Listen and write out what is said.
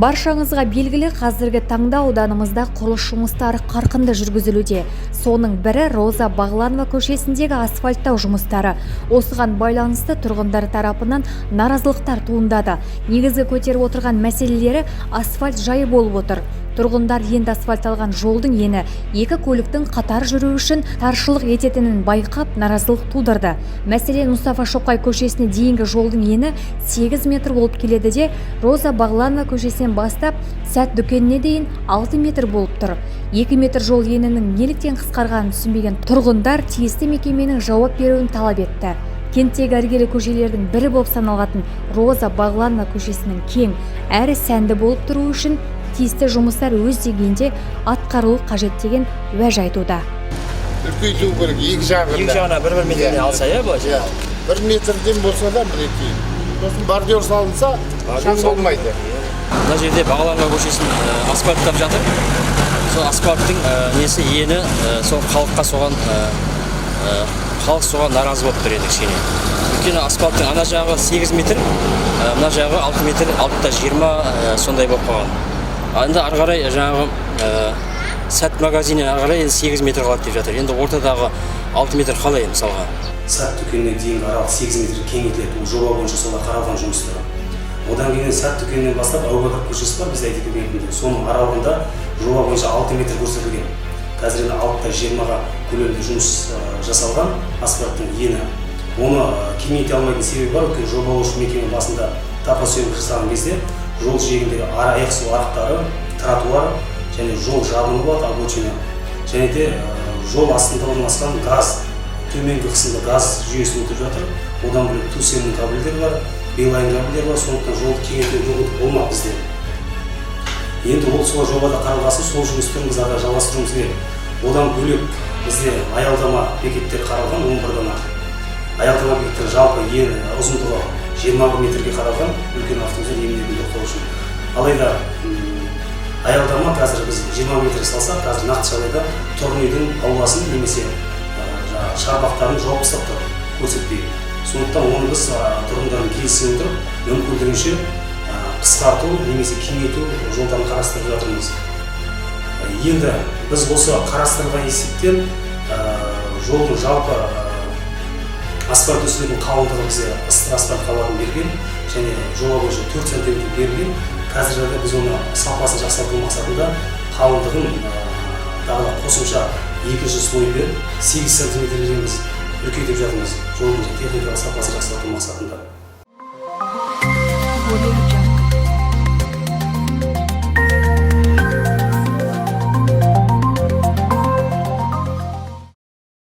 Баршаңызға белгілі, қазіргі таңда ауданымызда құрылыс жұмыстары қарқынды жүргізілуде. Соның бірі Роза Бағланова көшесіндегі асфальттау жұмыстары. Осыған байланысты тұрғындар тарапынан наразылықтар туындады. Негізгі көтеріп отырған мәселелері асфальт жайы болып отыр. Тұрғындар енді асфальтталған жолдың ені екі көліктің қатар жүру үшін таршылық ететінін байқап наразылық тудырды. Мәселен, Мұстафа Шоқай көшесіне дейінгі жолдың ені 8 метр болып келеді де, Роза Бағланова көшесінен бастап Сәт дүкеніне дейін 6 метр болып тұр. 2 метр жол енінің неліктен қысқарғанын түсінбеген тұрғындар тиісті мекеменің жауап беруін талап етті. Кенттегі іргелі көшелердің бірі болып саналатын Роза Бағланова көшесінің кең әрі сәнді болып тұру үшін тиісті жұмыстар өз дегенде атқарылу қажет деген уәж айтуда. Үлкейту керек, екі жағына бір метрден алса, былайша. 1 метрден болса да мінекей. Сосын бордюр салынса, шаң болмайды. Мына жерде Бағланова көшесін асфальттап жатыр. Сол асфальттың несі ені сол халық соған наразы болып тұр еді кішкене. Өйткені асфальттың ана жағы 8 метр, мына жағы 6 метр, 6-20 сондай болып қалған. Енді ары қарай жаңағы Сәт магазині ары қарай 8 метр қалады деп жатыр. Енді ортадағы 6 метр қалай мысалға? Сәт дүкеніне дейінгі аралық 8 метр кеңейтіледі. Ол жоба бойынша солар қаралған жұмыстар. Одан кейін Сәт дүкенінен бастап Әубәкір көшесі бар, бізде айтып кеткендей. Соның аралығында жоба бойынша 6 метр көрсетілген. Қазір енді 6-20-ға көлемде жұмыс жасалған асфальттың ені. Оны кеңейте алмайтын себебі бар, өйткені жобалаушы мекеме басында тапа-сүйем жасаған кезде жол жиегіндегі аяқ су арықтары, тротуар және жол жабыны болады, обочина. Және де жол астында орналасқан газ, төменгі қысымды газ жүйесі өтіп жатыр. Одан бөлек тусемнің кабельдері бар, билайн кабельдері бар, сондықтан жолды кеңейту болмақ бізде. Енді ол сол жобада қаралғасын, сол жұмыстарын біз ары жалғастыруымыз керек. Одан бөлек бізде аялдама бекеттер қаралған 11 дана. Аялдама бекеттер жалпы ұзындығы 20 метрге қаралған үлкен автобустар емінетін тоқтау үшін. Алайда аялдама қазір біз 20 метр салсақ, қазір нақты жағдайда тұрғын үйдің ауласын немесе шарбақтарын жауып тастап көрсетпейді. Сондықтан оны біз тұрғындардың келісіміне отырып, мүмкіндігінше қысқарту немесе кеңейту жолдарын қарастырып жатырмыз. Енді біз осы қарастырылған есептен жолдың жалпы асфальт өсіретін қалыңдығы бізде ыстық асфальт қалатын берген және жоба бойынша 4 сантиметр берілген. Қазіргі біз оны сапасын жақсарту мақсатында қалыңдығын тағы қосымша екінші слой беріп 8 сантиметрден біз үлкейтіп жатырмыз. Жолдың техникалық сапасын жақсарту мақсатында.